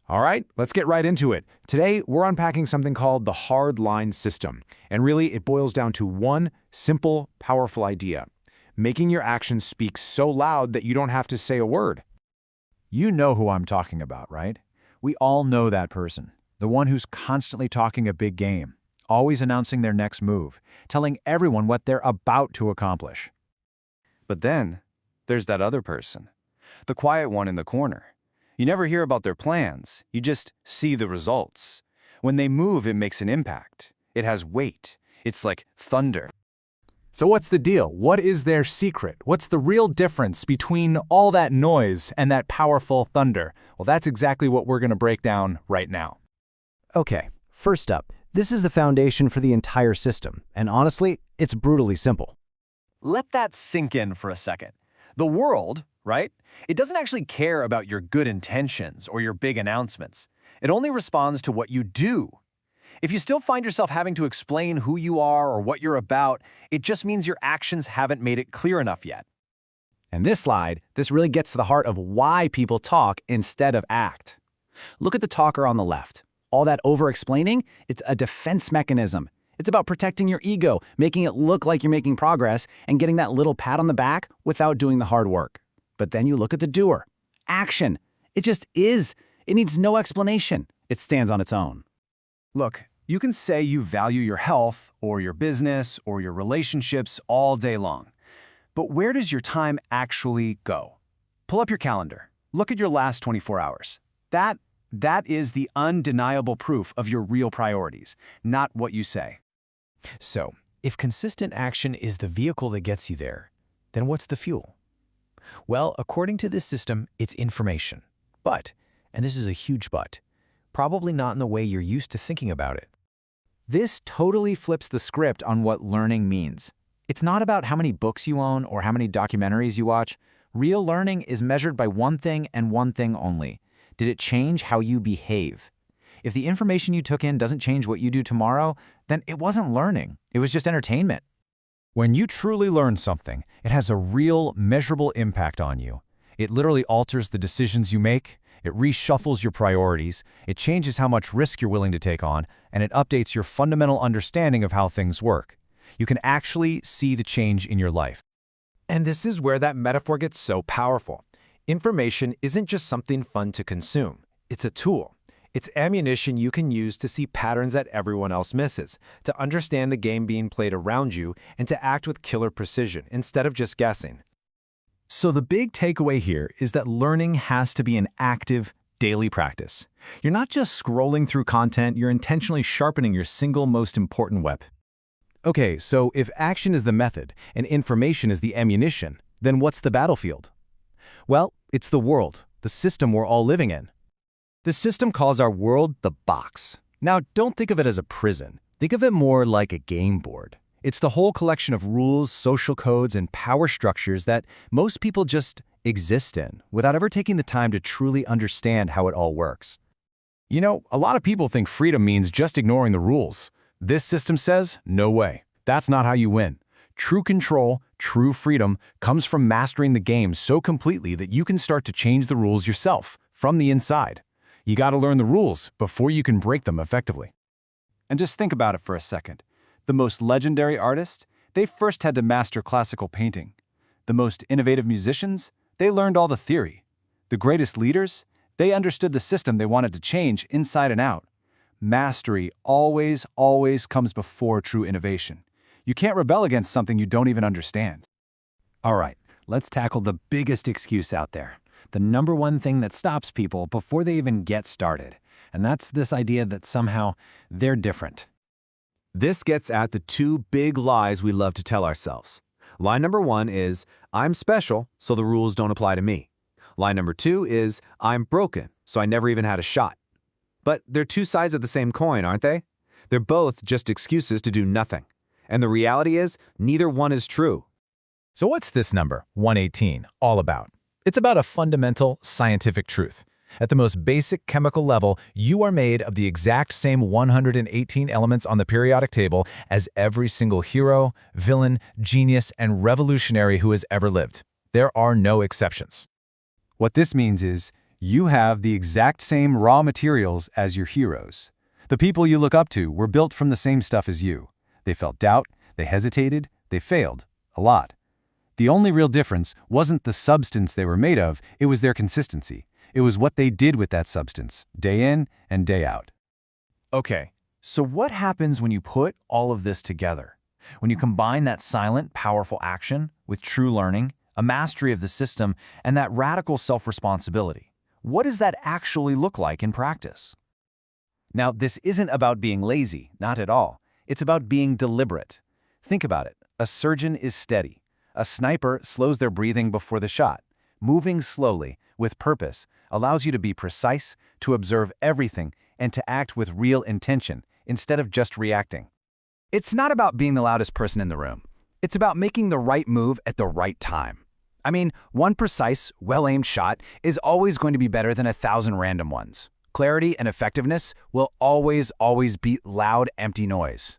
All right, let's get right into it. Today, we're unpacking something called the hard line system. And really, it boils down to one simple, powerful idea: making your actions speak so loud that you don't have to say a word. You know who I'm talking about, right? We all know that person. The one who's constantly talking a big game, always announcing their next move, telling everyone what they're about to accomplish. But then, there's that other person, the quiet one in the corner. You never hear about their plans, you just see the results. When they move, it makes an impact. It has weight. It's like thunder. So what's the deal? What is their secret? What's the real difference between all that noise and that powerful thunder? Well, that's exactly what we're going to break down right now. Okay, first up, this is the foundation for the entire system, and honestly, it's brutally simple. Let that sink in for a second. The world, right? It doesn't actually care about your good intentions or your big announcements. It only responds to what you do. If you still find yourself having to explain who you are or what you're about, it just means your actions haven't made it clear enough yet. And this slide, this really gets to the heart of why people talk instead of act. Look at the talker on the left. All that over-explaining, it's a defense mechanism. It's about protecting your ego, making it look like you're making progress, and getting that little pat on the back without doing the hard work. But then you look at the doer. Action. It just is. It needs no explanation. It stands on its own. Look, you can say you value your health or your business or your relationships all day long. But where does your time actually go? Pull up your calendar. Look at your last 24 hours. That is the undeniable proof of your real priorities, not what you say. So, if consistent action is the vehicle that gets you there, then what's the fuel? Well, according to this system, it's information. But, and this is a huge but, probably not in the way you're used to thinking about it. This totally flips the script on what learning means. It's not about how many books you own or how many documentaries you watch. Real learning is measured by one thing and one thing only. Did it change how you behave? If the information you took in doesn't change what you do tomorrow, then it wasn't learning. It was just entertainment. When you truly learn something, it has a real, measurable impact on you. It literally alters the decisions you make, it reshuffles your priorities, it changes how much risk you're willing to take on, and it updates your fundamental understanding of how things work. You can actually see the change in your life. And this is where that metaphor gets so powerful. Information isn't just something fun to consume. It's a tool. It's ammunition you can use to see patterns that everyone else misses, to understand the game being played around you, and to act with killer precision instead of just guessing. So the big takeaway here is that learning has to be an active, daily practice. You're not just scrolling through content, you're intentionally sharpening your single most important weapon. Okay, so if action is the method and information is the ammunition, then what's the battlefield? Well, it's the world, the system we're all living in. The system calls our world the box. Now, don't think of it as a prison. Think of it more like a game board. It's the whole collection of rules, social codes, and power structures that most people just exist in without ever taking the time to truly understand how it all works. You know, a lot of people think freedom means just ignoring the rules. This system says, no way. That's not how you win. True control, true freedom, comes from mastering the game so completely that you can start to change the rules yourself, from the inside. You gotta learn the rules before you can break them effectively. And just think about it for a second. The most legendary artists, they first had to master classical painting. The most innovative musicians, they learned all the theory. The greatest leaders, they understood the system they wanted to change inside and out. Mastery always comes before true innovation. You can't rebel against something you don't even understand. All right, let's tackle the biggest excuse out there. The number one thing that stops people before they even get started. And that's this idea that somehow they're different. This gets at the two big lies we love to tell ourselves. Lie number one is, I'm special, so the rules don't apply to me. Lie number two is, I'm broken, so I never even had a shot. But they're two sides of the same coin, aren't they? They're both just excuses to do nothing. And the reality is, neither one is true. So what's this number, 118, all about? It's about a fundamental scientific truth. At the most basic chemical level, you are made of the exact same 118 elements on the periodic table as every single hero, villain, genius, and revolutionary who has ever lived. There are no exceptions. What this means is, You have the exact same raw materials as your heroes. The people you look up to were built from the same stuff as you. They felt doubt, they hesitated, they failed. A lot. The only real difference wasn't the substance they were made of, it was their consistency. It was what they did with that substance, day in and day out. Okay, so what happens when you put all of this together? When you combine that silent, powerful action with true learning, a mastery of the system, and that radical self-responsibility? What does that actually look like in practice? Now, this isn't about being lazy, not at all. It's about being deliberate. Think about it. A surgeon is steady. A sniper slows their breathing before the shot. Moving slowly, with purpose, allows you to be precise, to observe everything, and to act with real intention, instead of just reacting. It's not about being the loudest person in the room. It's about making the right move at the right time. I mean, one precise, well-aimed shot is always going to be better than 1,000 random ones. Clarity and effectiveness will always beat loud, empty noise.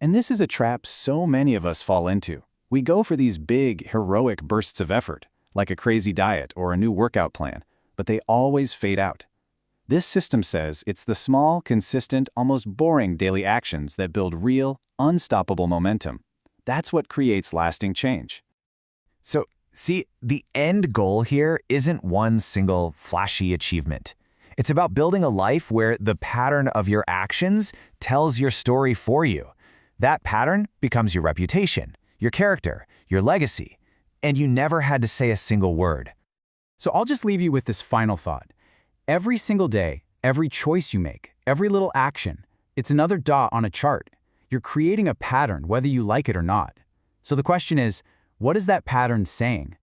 And this is a trap so many of us fall into. We go for these big, heroic bursts of effort, like a crazy diet or a new workout plan, but they always fade out. This system says it's the small, consistent, almost boring daily actions that build real, unstoppable momentum. That's what creates lasting change. So, see, the end goal here isn't one single flashy achievement. It's about building a life where the pattern of your actions tells your story for you. That pattern becomes your reputation, your character, your legacy, and you never had to say a single word. So I'll just leave you with this final thought. Every single day, every choice you make, every little action, it's another dot on a chart. You're creating a pattern whether you like it or not. So the question is, what is that pattern saying?